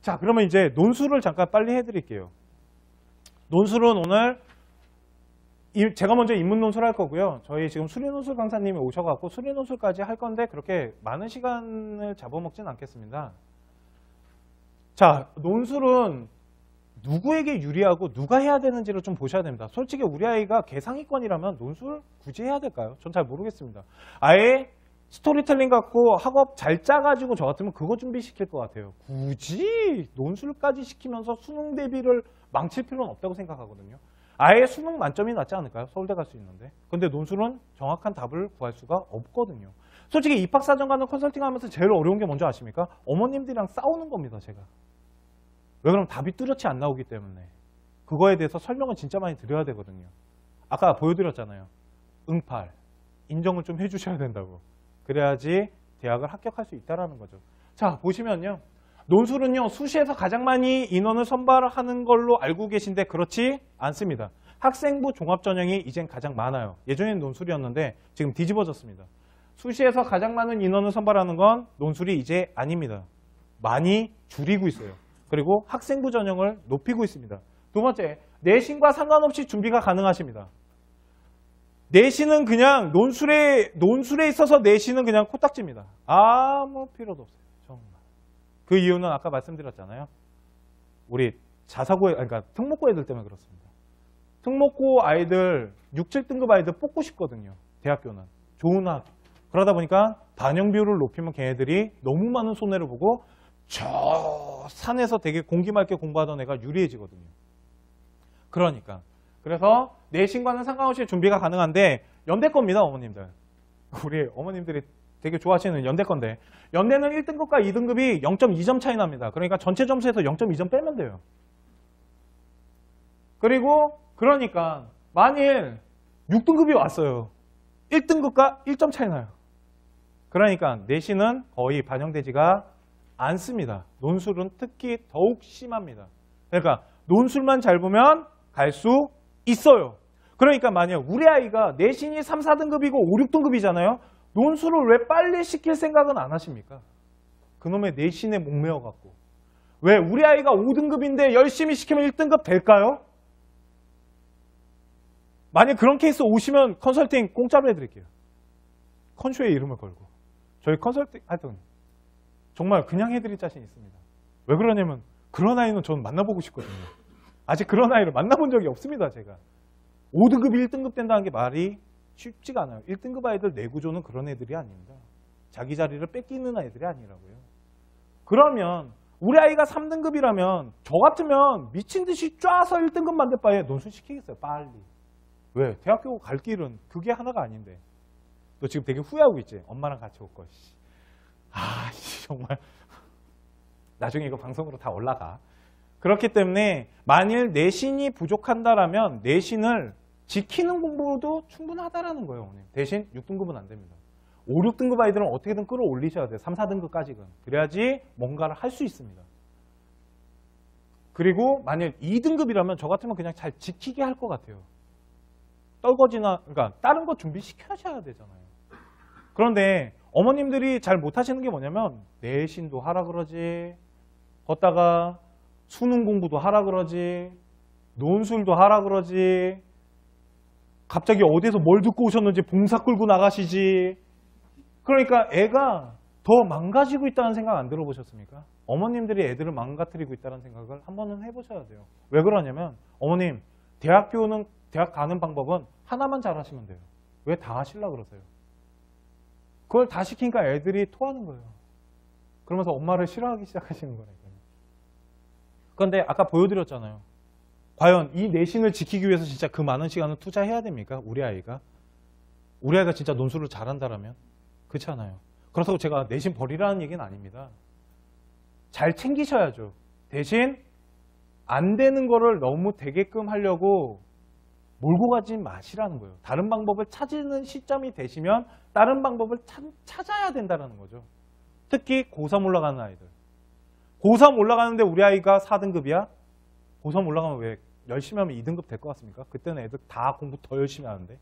자, 그러면 이제 논술을 잠깐 빨리 해드릴게요. 논술은 오늘 제가 먼저 인문 논술 할 거고요. 저희 지금 수리 논술 강사님이 오셔갖고 수리 논술까지 할 건데 그렇게 많은 시간을 잡아먹진 않겠습니다. 자, 논술은 누구에게 유리하고 누가 해야 되는지를 좀 보셔야 됩니다. 솔직히 우리 아이가 개상위권이라면 논술 굳이 해야 될까요? 전 잘 모르겠습니다. 아예 스토리텔링 갖고 학업 잘 짜가지고 저 같으면 그거 준비시킬 것 같아요. 굳이 논술까지 시키면서 수능 대비를 망칠 필요는 없다고 생각하거든요. 아예 수능 만점이 낫지 않을까요? 서울대 갈 수 있는데. 근데 논술은 정확한 답을 구할 수가 없거든요. 솔직히 입학사정 가는 컨설팅 하면서 제일 어려운 게 뭔지 아십니까? 어머님들이랑 싸우는 겁니다, 제가. 왜 그러면 답이 뚜렷이 안 나오기 때문에. 그거에 대해서 설명을 진짜 많이 드려야 되거든요. 아까 보여드렸잖아요. 응팔. 인정을 좀 해주셔야 된다고. 그래야지 대학을 합격할 수 있다는 거죠. 자, 보시면요. 논술은요, 수시에서 가장 많이 인원을 선발하는 걸로 알고 계신데 그렇지 않습니다. 학생부 종합전형이 이젠 가장 많아요. 예전에는 논술이었는데 지금 뒤집어졌습니다. 수시에서 가장 많은 인원을 선발하는 건 논술이 이제 아닙니다. 많이 줄이고 있어요. 그리고 학생부 전형을 높이고 있습니다. 두 번째, 내신과 상관없이 준비가 가능하십니다. 내신은 그냥 논술에 있어서 내신은 그냥 코딱지입니다. 아무 필요도 없어요. 정말. 그 이유는 아까 말씀드렸잖아요. 우리 자사고, 그러니까 특목고 애들 때문에 그렇습니다. 특목고 아이들, 6, 7등급 아이들 뽑고 싶거든요. 대학교는. 좋은 학교. 그러다 보니까 반영 비율을 높이면 걔네들이 너무 많은 손해를 보고 저 산에서 되게 공기 맑게 공부하던 애가 유리해지거든요. 그러니까. 그래서 내신과는 상관없이 준비가 가능한데 연대 겁니다, 어머님들. 우리 어머님들이 되게 좋아하시는 연대 건데 연대는 1등급과 2등급이 0.2점 차이 납니다. 그러니까 전체 점수에서 0.2점 빼면 돼요. 그리고 그러니까 만일 6등급이 왔어요. 1등급과 1점 차이 나요. 그러니까 내신은 거의 반영되지가 않습니다. 논술은 특히 더욱 심합니다. 그러니까 논술만 잘 보면 갈 수 있어요. 그러니까 만약 우리 아이가 내신이 3, 4등급이고 5, 6등급이잖아요. 논술을 왜 빨리 시킬 생각은 안 하십니까? 그놈의 내신에 목매어갖고. 왜 우리 아이가 5등급인데 열심히 시키면 1등급 될까요? 만약 그런 케이스 오시면 컨설팅 공짜로 해드릴게요. 컨쇼의 이름을 걸고. 저희 컨설팅 하여튼 정말 그냥 해드릴 자신 있습니다. 왜 그러냐면 그런 아이는 저는 만나보고 싶거든요. 아직 그런 아이를 만나본 적이 없습니다, 제가. 5등급, 1등급 된다는 게 말이 쉽지가 않아요. 1등급 아이들 내구조는 그런 애들이 아닙니다. 자기 자리를 뺏기는 아이들이 아니라고요. 그러면 우리 아이가 3등급이라면 저 같으면 미친 듯이 쫙서 1등급 만들 바에 논술 시키겠어요, 빨리. 왜? 대학교 갈 길은 그게 하나가 아닌데. 너 지금 되게 후회하고 있지? 엄마랑 같이 올 거. 정말. 나중에 이거 방송으로 다 올라가. 그렇기 때문에 만일 내신이 부족한다라면 내신을 지키는 공부도 충분하다라는 거예요. 오늘. 대신 6등급은 안 됩니다. 5, 6등급 아이들은 어떻게든 끌어올리셔야 돼요. 3, 4등급까지는. 그래야지 뭔가를 할 수 있습니다. 그리고 만일 2등급이라면 저 같으면 그냥 잘 지키게 할 것 같아요. 떨거지나 그러니까 다른 거 준비시켜셔야 되잖아요. 그런데 어머님들이 잘 못하시는 게 뭐냐면 내신도 하라 그러지, 걷다가 수능 공부도 하라 그러지, 논술도 하라 그러지, 갑자기 어디서 뭘 듣고 오셨는지 봉사 끌고 나가시지. 그러니까 애가 더 망가지고 있다는 생각 안 들어보셨습니까? 어머님들이 애들을 망가뜨리고 있다는 생각을 한 번은 해보셔야 돼요. 왜 그러냐면 어머님, 대학 가는 방법은 하나만 잘하시면 돼요. 왜 다 하시려고 그러세요? 그걸 다 시키니까 애들이 토하는 거예요. 그러면서 엄마를 싫어하기 시작하시는 거예요. 그런데 아까 보여드렸잖아요. 과연 이 내신을 지키기 위해서 진짜 그 많은 시간을 투자해야 됩니까? 우리 아이가? 우리 아이가 진짜 논술을 잘한다라면? 그렇지 않아요. 그렇다고 제가 내신 버리라는 얘기는 아닙니다. 잘 챙기셔야죠. 대신 안 되는 거를 너무 되게끔 하려고 몰고 가지 마시라는 거예요. 다른 방법을 찾는 시점이 되시면 다른 방법을 찾아야 된다는 거죠. 특히 고3 올라가는 아이들. 고3 올라가는데 우리 아이가 4등급이야? 고3 올라가면 왜 열심히 하면 2등급 될 것 같습니까? 그때는 애들 다 공부 더 열심히 하는데.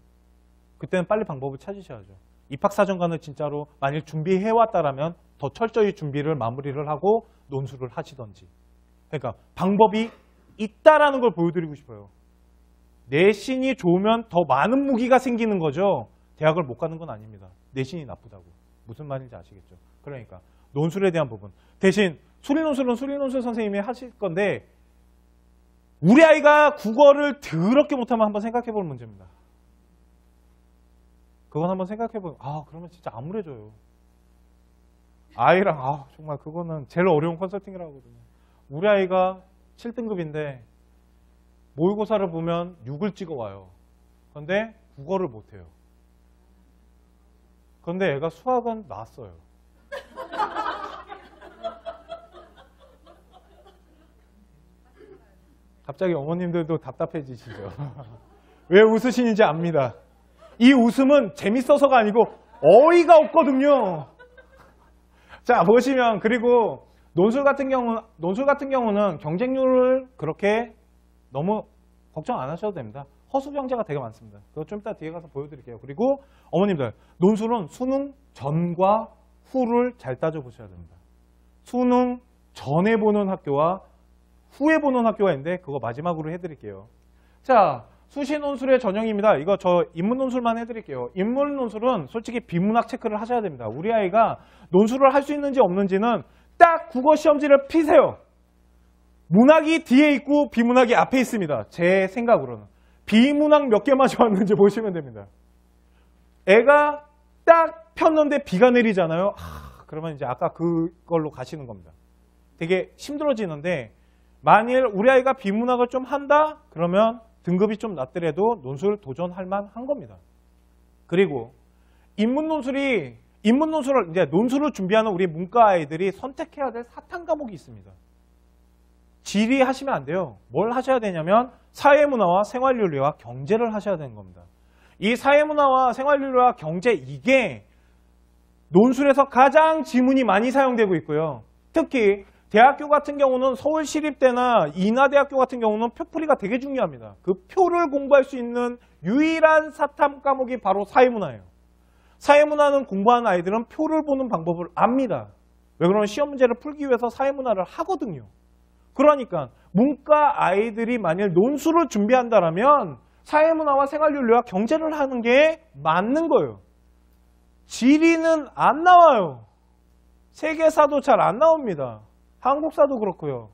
그때는 빨리 방법을 찾으셔야죠. 입학사정관을 진짜로 만일 준비해왔다라면 더 철저히 준비를 마무리를 하고 논술을 하시던지. 그러니까 방법이 있다라는 걸 보여드리고 싶어요. 내신이 좋으면 더 많은 무기가 생기는 거죠. 대학을 못 가는 건 아닙니다. 내신이 나쁘다고. 무슨 말인지 아시겠죠? 그러니까 논술에 대한 부분. 대신 수리논술은 수리논술 선생님이 하실 건데 우리 아이가 국어를 더럽게 못하면 한번 생각해 볼 문제입니다. 그건 한번 생각해 보면 그러면 진짜 암울해져요. 아이랑 정말 그거는 제일 어려운 컨설팅이라고 하거든요. 우리 아이가 7등급인데 모의고사를 보면 6을 찍어와요. 그런데 국어를 못해요. 그런데 애가 수학은 나왔어요. 갑자기 어머님들도 답답해지시죠. 왜 웃으시는지 압니다. 이 웃음은 재밌어서가 아니고 어이가 없거든요. 자, 보시면 그리고 논술 같은 경우는 경쟁률을 그렇게 너무 걱정 안 하셔도 됩니다. 허수 경제가 되게 많습니다. 그거 좀 이따 뒤에 가서 보여드릴게요. 그리고 어머님들, 논술은 수능 전과 후를 잘 따져보셔야 됩니다. 수능 전에 보는 학교와 후에 보는 학교가 있는데 그거 마지막으로 해드릴게요. 자, 수시 논술의 전형입니다. 이거 저 인문 논술만 해드릴게요. 인문 논술은 솔직히 비문학 체크를 하셔야 됩니다. 우리 아이가 논술을 할 수 있는지 없는지는 딱 국어 시험지를 피세요. 문학이 뒤에 있고 비문학이 앞에 있습니다. 제 생각으로는. 비문학 몇 개 마셔왔는지 보시면 됩니다. 애가 딱 폈는데 비가 내리잖아요. 그러면 이제 아까 그걸로 가시는 겁니다. 되게 힘들어지는데 만일 우리 아이가 비문학을 좀 한다? 그러면 등급이 좀 낮더라도 논술 도전할 만한 겁니다. 그리고 인문 논술을 이제 논술을 준비하는 우리 문과 아이들이 선택해야 될 사탐 과목이 있습니다. 지리 하시면 안 돼요. 뭘 하셔야 되냐면 사회문화와 생활윤리와 경제를 하셔야 되는 겁니다. 이 사회문화와 생활윤리와 경제 이게 논술에서 가장 지문이 많이 사용되고 있고요. 특히 대학교 같은 경우는 서울시립대나 인하대학교 같은 경우는 표풀이가 되게 중요합니다. 그 표를 공부할 수 있는 유일한 사탐 과목이 바로 사회문화예요. 사회문화는 공부하는 아이들은 표를 보는 방법을 압니다. 왜 그러면 시험 문제를 풀기 위해서 사회문화를 하거든요. 그러니까 문과 아이들이 만일 논술을 준비한다면 사회문화와 생활윤리와 경제를 하는 게 맞는 거예요. 지리는 안 나와요. 세계사도 잘 안 나옵니다. 한국사도 그렇고요.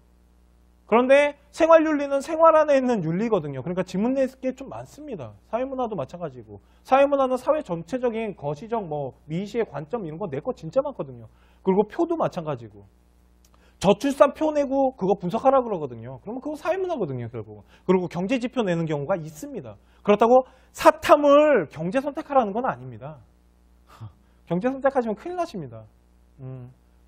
그런데 생활윤리는 생활 안에 있는 윤리거든요. 그러니까 지문 낼 게 좀 많습니다. 사회문화도 마찬가지고. 사회문화는 사회 전체적인 거시적 미시의 관점 이런 거 낼 거 진짜 많거든요. 그리고 표도 마찬가지고. 저출산 표 내고 그거 분석하라 그러거든요. 그러면 그거 사회문화거든요, 결국. 그리고 경제지표 내는 경우가 있습니다. 그렇다고 사탐을 경제 선택하라는 건 아닙니다. 경제 선택하시면 큰일 나십니다.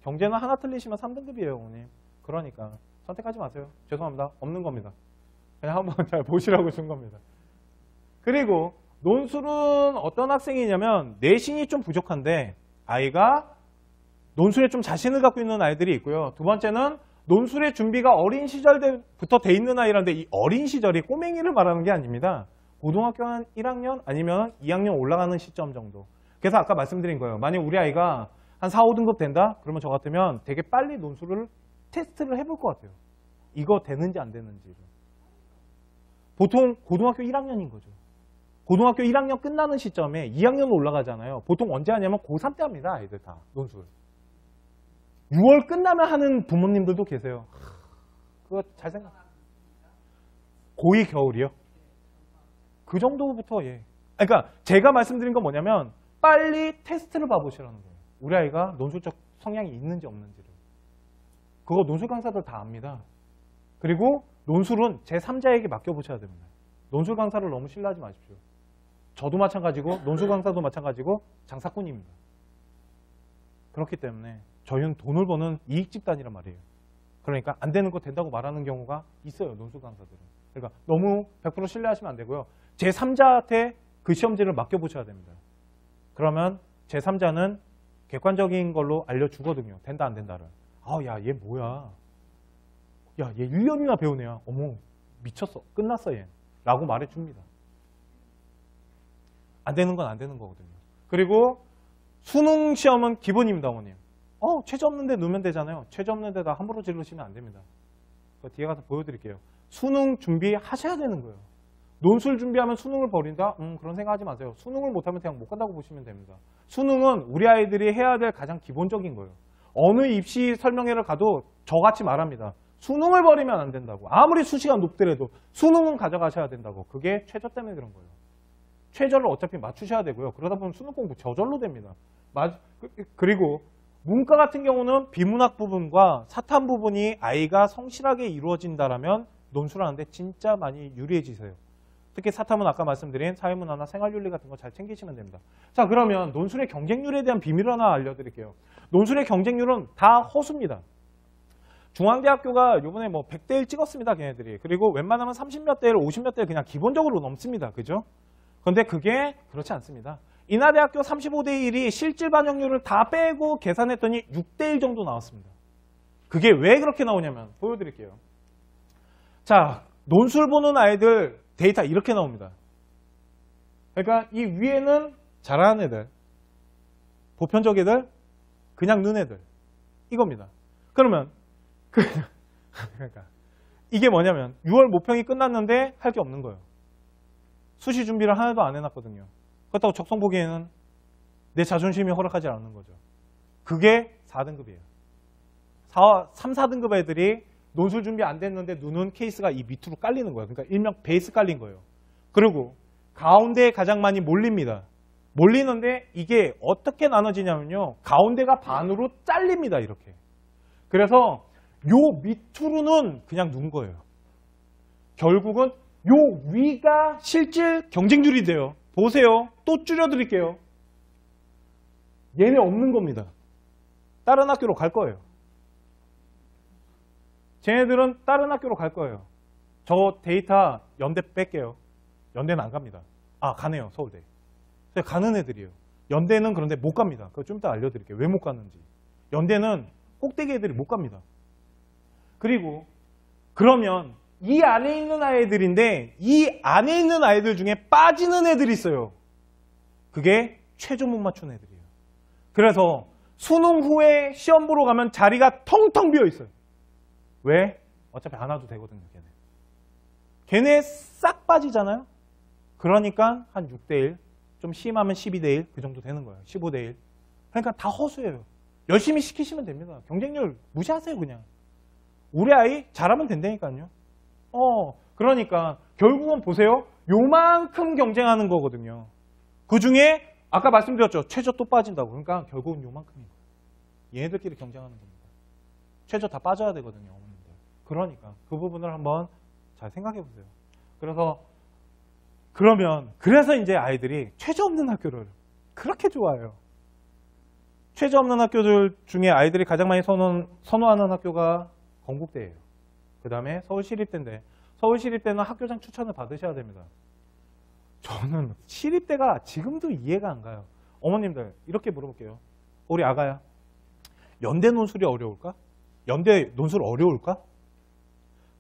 경제는 하나 틀리시면 3등급이에요, 어머님. 그러니까 선택하지 마세요. 죄송합니다. 없는 겁니다. 그냥 한번 잘 보시라고 준 겁니다. 그리고 논술은 어떤 학생이냐면 내신이 좀 부족한데 아이가 논술에 좀 자신을 갖고 있는 아이들이 있고요. 두 번째는 논술의 준비가 어린 시절부터 돼 있는 아이라는데 이 어린 시절이 꼬맹이를 말하는 게 아닙니다. 고등학교 한 1학년 아니면 2학년 올라가는 시점 정도. 그래서 아까 말씀드린 거예요. 만약 우리 아이가 한 4, 5등급 된다? 그러면 저 같으면 되게 빨리 논술을 테스트를 해볼 것 같아요. 이거 되는지 안 되는지를. 보통 고등학교 1학년인 거죠. 고등학교 1학년 끝나는 시점에 2학년 올라가잖아요. 보통 언제 하냐면 고3 때 합니다. 아이들 다 논술. 6월 끝나면 하는 부모님들도 계세요. 그거 잘 생각. 고2 겨울이요? 그 정도부터 그러니까 제가 말씀드린 건 뭐냐면 빨리 테스트를 봐보시라는 거예요. 우리 아이가 논술적 성향이 있는지 없는지를. 그거 논술 강사들 다 압니다. 그리고 논술은 제3자에게 맡겨보셔야 됩니다. 논술 강사를 너무 신뢰하지 마십시오. 저도 마찬가지고 논술 강사도 마찬가지고 장사꾼입니다. 그렇기 때문에 저희는 돈을 버는 이익 집단이란 말이에요. 그러니까 안 되는 거 된다고 말하는 경우가 있어요. 논술 강사들은. 그러니까 너무 100% 신뢰하시면 안 되고요. 제3자한테 그 시험지를 맡겨보셔야 됩니다. 그러면 제3자는 객관적인 걸로 알려주거든요. 된다 안 된다를. 야, 얘 뭐야. 야, 얘 1년이나 배운 애야. 어머, 미쳤어. 끝났어, 얘. 라고 말해줍니다. 안 되는 건 안 되는 거거든요. 그리고 수능 시험은 기본입니다, 어머님. 최저 없는데 넣으면 되잖아요. 최저 없는 데다 함부로 지르시면 안 됩니다. 뒤에 가서 보여드릴게요. 수능 준비하셔야 되는 거예요. 논술 준비하면 수능을 버린다? 그런 생각하지 마세요. 수능을 못하면 그냥 못 간다고 보시면 됩니다. 수능은 우리 아이들이 해야 될 가장 기본적인 거예요. 어느 입시 설명회를 가도 저같이 말합니다. 수능을 버리면 안 된다고. 아무리 수시가 높더라도 수능은 가져가셔야 된다고. 그게 최저 때문에 그런 거예요. 최저를 어차피 맞추셔야 되고요. 그러다 보면 수능 공부 저절로 됩니다. 그리고 문과 같은 경우는 비문학 부분과 사탐 부분이 아이가 성실하게 이루어진다라면 논술하는데 진짜 많이 유리해지세요. 특히 사탐은 아까 말씀드린 사회문화나 생활윤리 같은 거 잘 챙기시면 됩니다. 자, 그러면 논술의 경쟁률에 대한 비밀 하나 알려드릴게요. 논술의 경쟁률은 다 허수입니다. 중앙대학교가 이번에 뭐 100대 1 찍었습니다, 걔네들이. 그리고 웬만하면 30몇 대 1, 50몇 대 1 그냥 기본적으로 넘습니다. 그죠? 그런데 그게 그렇지 않습니다. 인하대학교 35대 1이 실질 반영률을 다 빼고 계산했더니 6대 1 정도 나왔습니다. 그게 왜 그렇게 나오냐면 보여드릴게요. 자, 논술 보는 아이들 데이터 이렇게 나옵니다. 그러니까 이 위에는 잘하는 애들, 보편적 애들, 그냥 는 애들 이겁니다. 그러면 그러니까 이게 뭐냐면 6월 모평이 끝났는데 할 게 없는 거예요. 수시 준비를 하나도 안 해놨거든요. 그렇다고 적성 보기에는 내 자존심이 허락하지 않는 거죠. 그게 4등급이에요. 3, 4등급 애들이 논술 준비 안 됐는데 누는 케이스가 이 밑으로 깔리는 거예요. 그러니까 일명 베이스 깔린 거예요. 그리고 가운데에 가장 많이 몰립니다. 몰리는데 이게 어떻게 나눠지냐면요. 가운데가 반으로 잘립니다. 이렇게. 그래서 요 밑으로는 그냥 누운 거예요. 결국은 요 위가 실질 경쟁률이 돼요. 보세요. 또 줄여드릴게요. 얘네 없는 겁니다. 다른 학교로 갈 거예요. 쟤네들은 다른 학교로 갈 거예요. 저 데이터 연대 뺄게요. 연대는 안 갑니다. 아, 가네요. 서울대. 가는 애들이에요. 연대는 그런데 못 갑니다. 그거 좀 이따 알려드릴게요. 왜 못 가는지. 연대는 꼭대기 애들이 못 갑니다. 그리고 그러면 이 안에 있는 아이들인데 이 안에 있는 아이들 중에 빠지는 애들이 있어요. 그게 최저 못 맞춘 애들이에요. 그래서 수능 후에 시험 보러 가면 자리가 텅텅 비어 있어요. 왜? 어차피 안 와도 되거든요. 걔네 싹 빠지잖아요. 그러니까 한 6대 1, 좀 심하면 12대 1 그 정도 되는 거예요. 15대 1. 그러니까 다 허수예요. 열심히 시키시면 됩니다. 경쟁률 무시하세요 그냥. 우리 아이 잘하면 된다니까요. 그러니까 결국은 보세요. 요만큼 경쟁하는 거거든요. 그 중에 아까 말씀드렸죠. 최저 또 빠진다고. 그러니까 결국은 요만큼인 거예요. 얘네들끼리 경쟁하는 겁니다. 최저 다 빠져야 되거든요. 어머님들. 그러니까 그 부분을 한번 잘 생각해 보세요. 그래서 이제 아이들이 최저 없는 학교를 그렇게 좋아해요. 최저 없는 학교들 중에 아이들이 가장 많이 선호하는 학교가 건국대예요. 그 다음에 서울시립대인데 서울시립대는 학교장 추천을 받으셔야 됩니다. 저는 시립대가 지금도 이해가 안 가요. 어머님들 이렇게 물어볼게요. 우리 아가야. 연대 논술이 어려울까? 연대 논술 어려울까?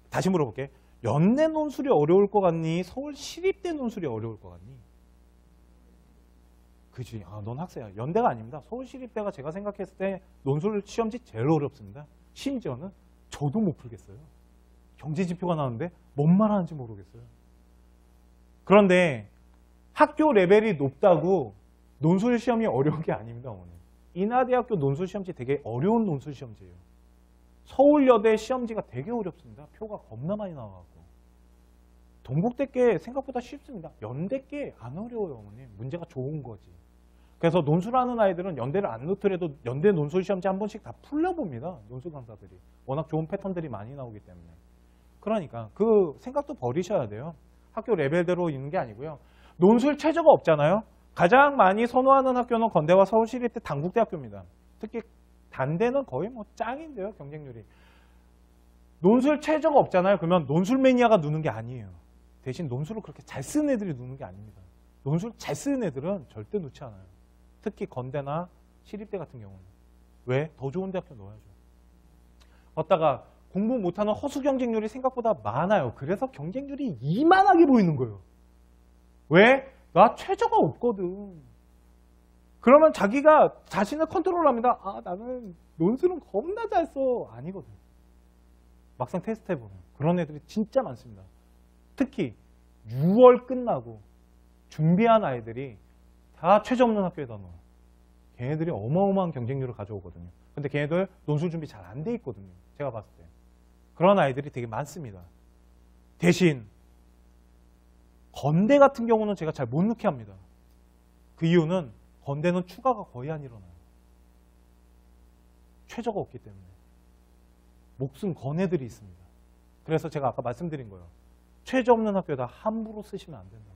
다시 물어볼게. 연대 논술이 어려울 것 같니? 서울시립대 논술이 어려울 것 같니? 그지? 넌 학생이야. 연대가 아닙니다. 서울시립대가 제가 생각했을 때 논술 시험지 제일 어렵습니다. 심지어는 저도 못 풀겠어요. 경제지표가 나오는데 뭔 말하는지 모르겠어요. 그런데 학교 레벨이 높다고 논술 시험이 어려운 게 아닙니다. 어머니. 인하대학교 논술 시험지 되게 어려운 논술 시험지예요. 서울여대 시험지가 되게 어렵습니다. 표가 겁나 많이 나와갖고. 동국대께 생각보다 쉽습니다. 연대께 안 어려워요. 어머니. 문제가 좋은 거지. 그래서 논술하는 아이들은 연대를 안 넣더라도 연대 논술 시험지 한 번씩 다 풀려봅니다. 논술 강사들이. 워낙 좋은 패턴들이 많이 나오기 때문에. 그러니까 그 생각도 버리셔야 돼요. 학교 레벨대로 있는 게 아니고요. 논술 최저가 없잖아요. 가장 많이 선호하는 학교는 건대와 서울시립대, 당국대학교입니다. 특히 단대는 거의 뭐 짱인데요. 경쟁률이. 논술 최저가 없잖아요. 그러면 논술 매니아가 누는 게 아니에요. 대신 논술을 그렇게 잘 쓰는 애들이 누는 게 아닙니다. 논술 잘 쓰는 애들은 절대 놓지 않아요. 특히 건대나 시립대 같은 경우는. 왜? 더 좋은 대학교 넣어야죠. 어디다가 공부 못하는 허수 경쟁률이 생각보다 많아요. 그래서 경쟁률이 이만하게 보이는 거예요. 왜? 나 최저가 없거든. 그러면 자기가 자신을 컨트롤합니다. 나는 논술은 겁나 잘 써. 아니거든. 막상 테스트 해보면 그런 애들이 진짜 많습니다. 특히 6월 끝나고 준비한 아이들이 다 최저 없는 학교에다 넣어요. 걔네들이 어마어마한 경쟁률을 가져오거든요. 근데 걔네들 논술 준비 잘 안 돼 있거든요. 제가 봤을 때. 그런 아이들이 되게 많습니다. 대신 건대 같은 경우는 제가 잘 못 넣게 합니다. 그 이유는 건대는 추가가 거의 안 일어나요. 최저가 없기 때문에. 목숨 건 애들이 있습니다. 그래서 제가 아까 말씀드린 거예요. 최저 없는 학교에다 함부로 쓰시면 안 된다고.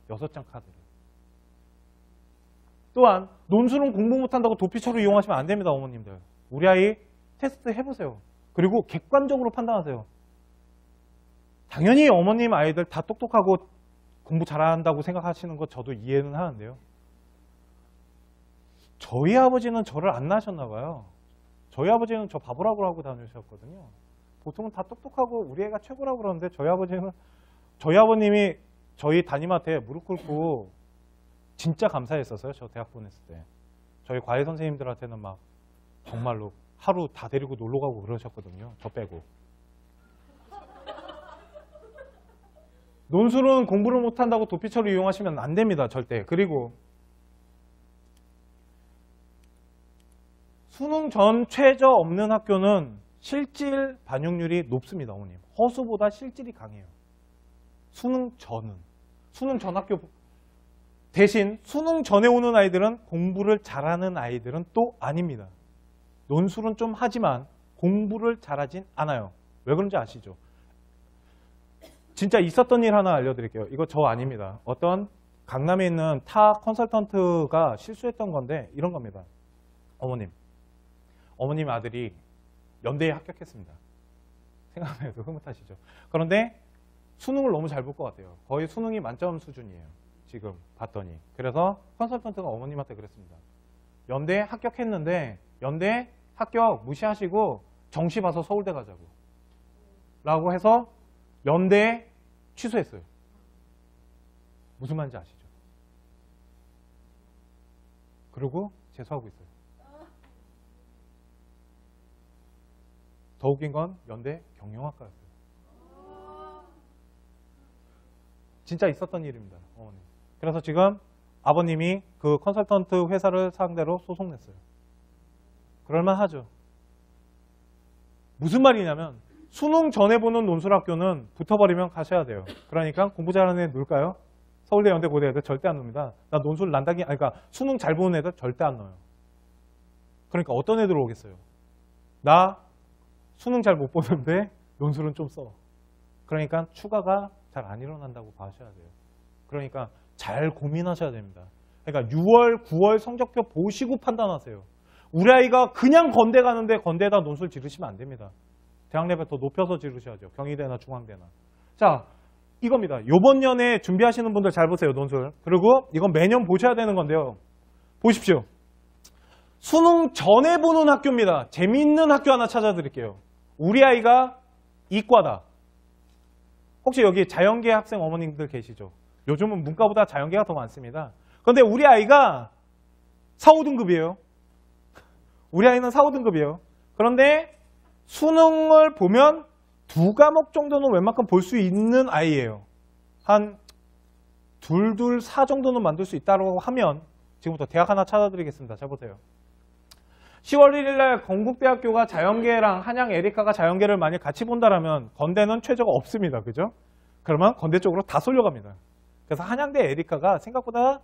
6장 카드를. 또한 논술은 공부 못한다고 도피처로 이용하시면 안 됩니다. 어머님들. 우리 아이 테스트 해보세요. 그리고 객관적으로 판단하세요. 당연히 어머님 아이들 다 똑똑하고 공부 잘한다고 생각하시는 거 저도 이해는 하는데요. 저희 아버지는 저를 안 낳으셨나 봐요. 저희 아버지는 저 바보라고 하고 다니셨거든요. 보통은 다 똑똑하고 우리 애가 최고라고 그러는데 저희 아버님이 저희 담임한테 무릎 꿇고 진짜 감사했었어요. 저 대학 보냈을 때. 저희 과외 선생님들한테는 막 정말로 하루 다 데리고 놀러 가고 그러셨거든요. 저 빼고. 논술은 공부를 못한다고 도피처를 이용하시면 안 됩니다. 절대. 그리고 수능 전 최저 없는 학교는 실질 반영률이 높습니다. 어머님. 허수보다 실질이 강해요. 수능 전은. 수능 전 학교 대신 수능 전에 오는 아이들은 공부를 잘하는 아이들은 또 아닙니다. 논술은 좀 하지만 공부를 잘하진 않아요. 왜 그런지 아시죠? 진짜 있었던 일 하나 알려드릴게요. 이거 저 아닙니다. 어떤 강남에 있는 타 컨설턴트가 실수했던 건데 이런 겁니다. 어머님 아들이 연대에 합격했습니다. 생각만 해도 흐뭇하시죠. 그런데 수능을 너무 잘 볼 것 같아요. 거의 수능이 만점 수준이에요. 지금 봤더니. 그래서 컨설턴트가 어머님한테 그랬습니다. 연대 합격했는데 연대 합격 무시하시고 정시 봐서 서울대 가자고. 라고 해서 연대 취소했어요. 무슨 말인지 아시죠? 그리고 재수하고 있어요. 더 웃긴 건 연대 경영학과였어요. 진짜 있었던 일입니다. 어머니. 그래서 지금 아버님이 그 컨설턴트 회사를 상대로 소송 냈어요. 그럴만하죠. 무슨 말이냐면 수능 전에 보는 논술학교는 붙어버리면 가셔야 돼요. 그러니까 공부 잘하는 애 넣을까요? 서울대, 연대, 고대 애들 절대 안 넣습니다. 나 논술 난다기, 그러니까 수능 잘 보는 애들 절대 안 넣어요. 그러니까 어떤 애들 오겠어요? 나 수능 잘 못 보는데 논술은 좀 써. 그러니까 추가가 잘 안 일어난다고 봐셔야 돼요. 그러니까 잘 고민하셔야 됩니다. 그러니까 6월, 9월 성적표 보시고 판단하세요. 우리 아이가 그냥 건대 가는데 건대에다 논술 지르시면 안 됩니다. 대학 레벨 더 높여서 지르셔야죠. 경희대나 중앙대나. 자, 이겁니다. 요번 년에 준비하시는 분들 잘 보세요. 논술. 그리고 이건 매년 보셔야 되는 건데요. 보십시오. 수능 전에 보는 학교입니다. 재미있는 학교 하나 찾아드릴게요. 우리 아이가 이과다. 혹시 여기 자연계 학생 어머님들 계시죠? 요즘은 문과보다 자연계가 더 많습니다. 그런데 우리 아이가 4, 5등급이에요. 우리 아이는 4, 5등급이에요. 그런데 수능을 보면 2과목 정도는 웬만큼 볼 수 있는 아이예요. 한 2, 4 정도는 만들 수 있다고 하면 지금부터 대학 하나 찾아드리겠습니다. 자, 보세요. 10월 1일 날 건국대학교가 자연계랑 한양 에리카가 자연계를 만약 같이 본다라면 건대는 최저가 없습니다. 그죠? 그러면 건대 쪽으로 다 쏠려갑니다. 그래서 한양대 에리카가 생각보다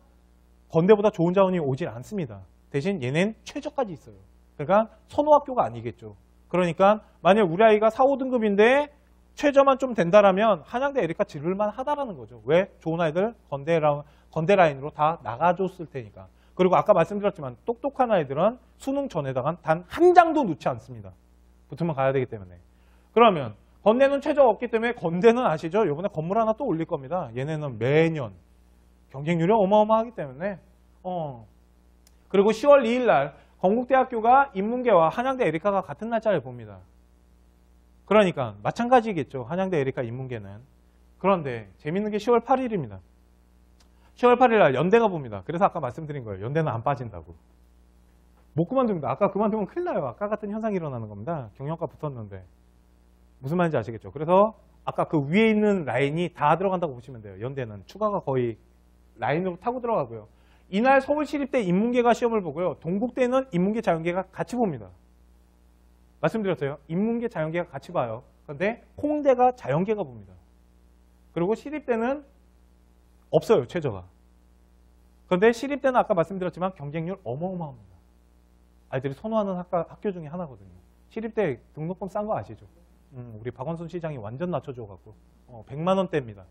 건대보다 좋은 자원이 오질 않습니다. 대신 얘는 최저까지 있어요. 그러니까 선호학교가 아니겠죠. 그러니까 만약 우리 아이가 4, 5등급인데 최저만 좀 된다라면 한양대 에리카 지를만 하다라는 거죠. 왜? 좋은 아이들 건대 라인으로 다 나가줬을 테니까. 그리고 아까 말씀드렸지만 똑똑한 아이들은 수능 전에다가 단 한 장도 넣지 않습니다. 붙으면 가야 되기 때문에. 그러면 건대는 최저가 없기 때문에 건대는 아시죠? 이번에 건물 하나 또 올릴 겁니다. 얘네는 매년 경쟁률이 어마어마하기 때문에. 그리고 10월 2일 날 건국대학교가 인문계와 한양대 에리카가 같은 날짜를 봅니다. 그러니까 마찬가지겠죠. 한양대 에리카 인문계는. 그런데 재밌는 게 10월 8일입니다. 10월 8일 날 연대가 봅니다. 그래서 아까 말씀드린 거예요. 연대는 안 빠진다고. 못 그만둡니다. 아까 그만두면 큰일 나요. 아까 같은 현상이 일어나는 겁니다. 경영과 붙었는데. 무슨 말인지 아시겠죠? 그래서 아까 그 위에 있는 라인이 다 들어간다고 보시면 돼요. 연대는 추가가 거의 라인으로 타고 들어가고요. 이날 서울시립대 인문계가 시험을 보고요. 동국대는 인문계 자연계가 같이 봅니다. 말씀드렸어요. 인문계 자연계가 같이 봐요. 그런데 홍대가 자연계가 봅니다. 그리고 시립대는 없어요. 최저가. 그런데 시립대는 아까 말씀드렸지만 경쟁률 어마어마합니다. 아이들이 선호하는 학교 중에 하나거든요. 시립대 등록금 싼 거 아시죠? 우리 박원순 시장이 완전 낮춰줘갖고 100만 원대입니다.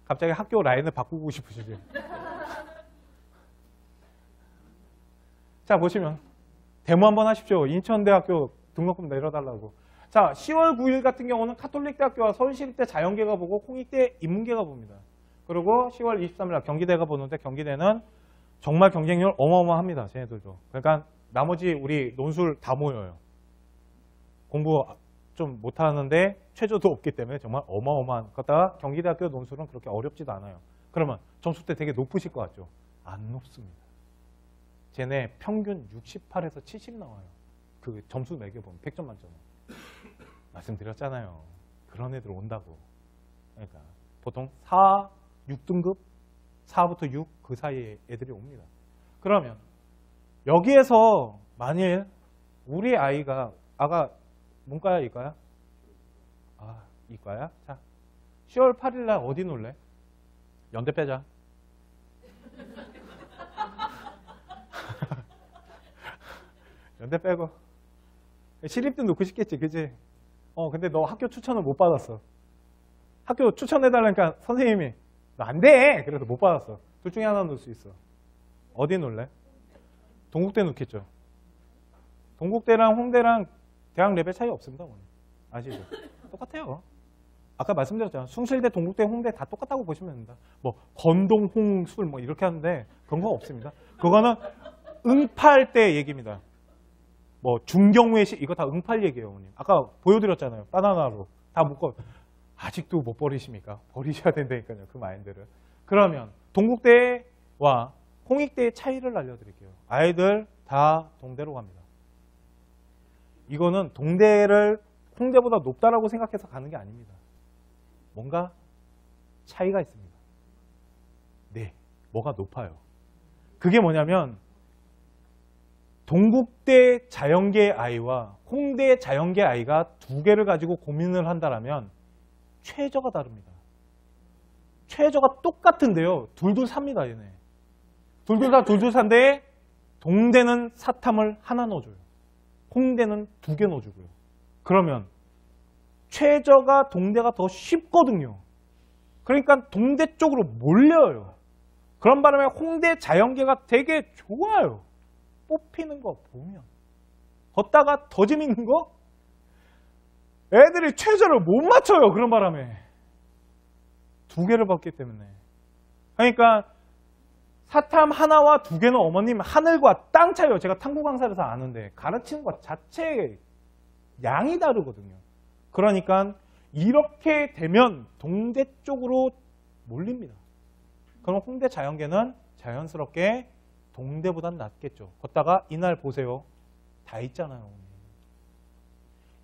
갑자기 학교 라인을 바꾸고 싶으시죠? 자, 보시면 데모 한번 하십시오. 인천대학교 등록금 내려달라고. 자, 10월 9일 같은 경우는 카톨릭대학교와 서울시립대 자연계가 보고 홍익대 인문계가 봅니다. 그리고 10월 23일 날 경기대가 보는데 경기대는 정말 경쟁률 어마어마합니다. 쟤네들도. 그러니까 나머지 우리 논술 다 모여요. 공부 좀 못하는데 최저도 없기 때문에 정말 어마어마한. 그러다가 경기대학교 논술은 그렇게 어렵지도 않아요. 그러면 점수대 되게 높으실 것 같죠? 안 높습니다. 쟤네 평균 68에서 70 나와요. 그 점수 매겨보면 100점 만점에. 말씀드렸잖아요. 그런 애들 온다고. 그러니까 보통 4, 6등급 4부터 6 그 사이에 애들이 옵니다. 그러면 여기에서 만일 우리 아이가 아가 문과야 이과야? 아 이과야? 자 10월 8일 날 어디 놀래? 연대 빼자. 연대 빼고 시립도 놓고 싶겠지 그치? 근데 너 학교 추천을 못 받았어. 학교 추천해달라니까 선생님이 너 안 돼! 그래서 못 받았어. 둘 중에 하나 놓을 수 있어. 어디 놀래? 동국대 놓겠죠. 동국대랑 홍대랑 대학 레벨 차이 없습니다. 오늘. 아시죠? 똑같아요. 아까 말씀드렸잖아요. 숭실대, 동국대, 홍대 다 똑같다고 보시면 됩니다. 뭐 건동, 홍, 술 뭐 이렇게 하는데 그런 거 없습니다. 그거는 응팔 때 얘기입니다. 뭐 중경외시 이거 다 응팔 얘기예요. 어머님. 아까 보여드렸잖아요. 바나나로 다 묶어. 아직도 못 버리십니까? 버리셔야 된다니까요. 그 마인드를. 그러면 동국대와 홍익대의 차이를 알려드릴게요. 아이들 다 동대로 갑니다. 이거는 동대를 홍대보다 높다라고 생각해서 가는 게 아닙니다. 뭔가 차이가 있습니다. 네, 뭐가 높아요. 그게 뭐냐면 동국대 자연계 아이와 홍대 자연계 아이가 두 개를 가지고 고민을 한다면 최저가 다릅니다. 최저가 똑같은데요. 둘둘 삽니다. 얘네. 둘둘 사인데 동대는 사탐을 하나 넣어줘요. 홍대는 두 개 넣어주고요. 그러면 최저가 동대가 더 쉽거든요. 그러니까 동대 쪽으로 몰려요. 그런 바람에 홍대 자연계가 되게 좋아요. 뽑히는 거 보면. 걷다가 더 재밌는 거? 애들이 최저를 못 맞춰요. 그런 바람에. 두 개를 받기 때문에. 그러니까 사탐 하나와 두 개는 어머님 하늘과 땅 차이요. 제가 탐구 강사라서 아는데 가르치는 것 자체의 양이 다르거든요. 그러니까 이렇게 되면 동대 쪽으로 몰립니다. 그럼 홍대 자연계는 자연스럽게 동대보단 낫겠죠. 걷다가 이날 보세요. 다 있잖아요.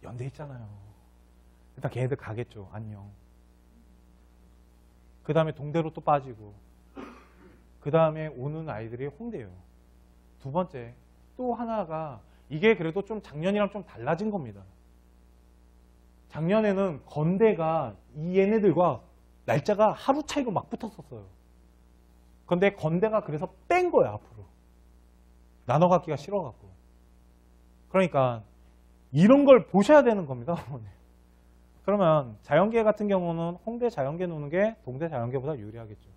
연대 있잖아요. 일단 걔네들 가겠죠. 안녕. 그 다음에 동대로 또 빠지고 그 다음에 오는 아이들이 홍대예요. 두 번째 또 하나가 이게 그래도 좀 작년이랑 좀 달라진 겁니다. 작년에는 건대가 이 얘네들과 날짜가 하루 차이로 막 붙었었어요. 근데 건대가 그래서 뺀 거야 앞으로. 나눠 갖기가 싫어갖고. 그러니까 이런 걸 보셔야 되는 겁니다. 그러면 자연계 같은 경우는 홍대 자연계 노는 게 동대 자연계보다 유리하겠죠.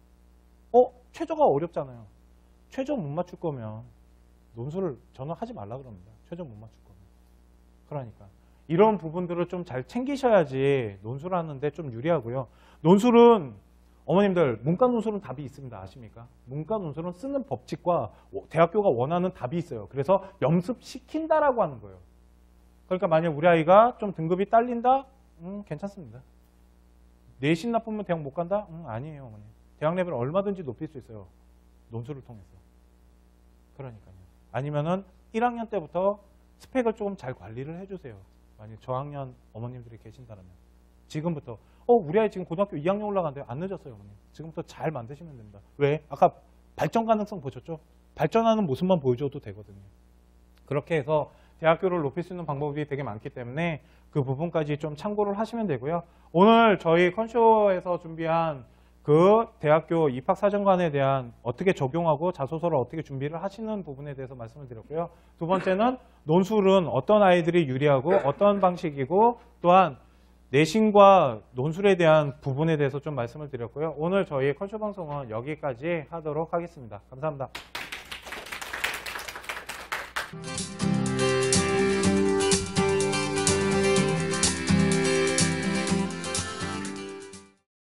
최저가 어렵잖아요. 최저 못 맞출 거면 논술을 저는 하지 말라 그럽니다. 최저 못 맞출 거면. 그러니까 이런 부분들을 좀 잘 챙기셔야지 논술하는데 좀 유리하고요. 논술은 어머님들 문과 논술은 답이 있습니다. 아십니까? 문과 논술은 쓰는 법칙과 대학교가 원하는 답이 있어요. 그래서 염습시킨다라고 하는 거예요. 그러니까 만약 우리 아이가 좀 등급이 딸린다? 괜찮습니다. 내신 나쁘면 대학 못 간다? 아니에요. 어머니. 대학 레벨을 얼마든지 높일 수 있어요. 논술을 통해서. 그러니까요. 아니면은 1학년 때부터 스펙을 조금 잘 관리를 해주세요. 만약 저학년 어머님들이 계신다면 지금부터 우리 아이 지금 고등학교 2학년 올라간대요. 안 늦었어요, 어머님. 지금부터 잘 만드시면 됩니다. 왜? 아까 발전 가능성 보셨죠? 발전하는 모습만 보여줘도 되거든요. 그렇게 해서 대학교를 높일 수 있는 방법이 되게 많기 때문에 그 부분까지 좀 참고를 하시면 되고요. 오늘 저희 컨쇼에서 준비한 그 대학교 입학사정관에 대한 어떻게 적용하고 자소서를 어떻게 준비를 하시는 부분에 대해서 말씀을 드렸고요. 두 번째는 논술은 어떤 아이들이 유리하고 어떤 방식이고 또한 내신과 논술에 대한 부분에 대해서 좀 말씀을 드렸고요. 오늘 저희 컨쇼 방송은 여기까지 하도록 하겠습니다. 감사합니다.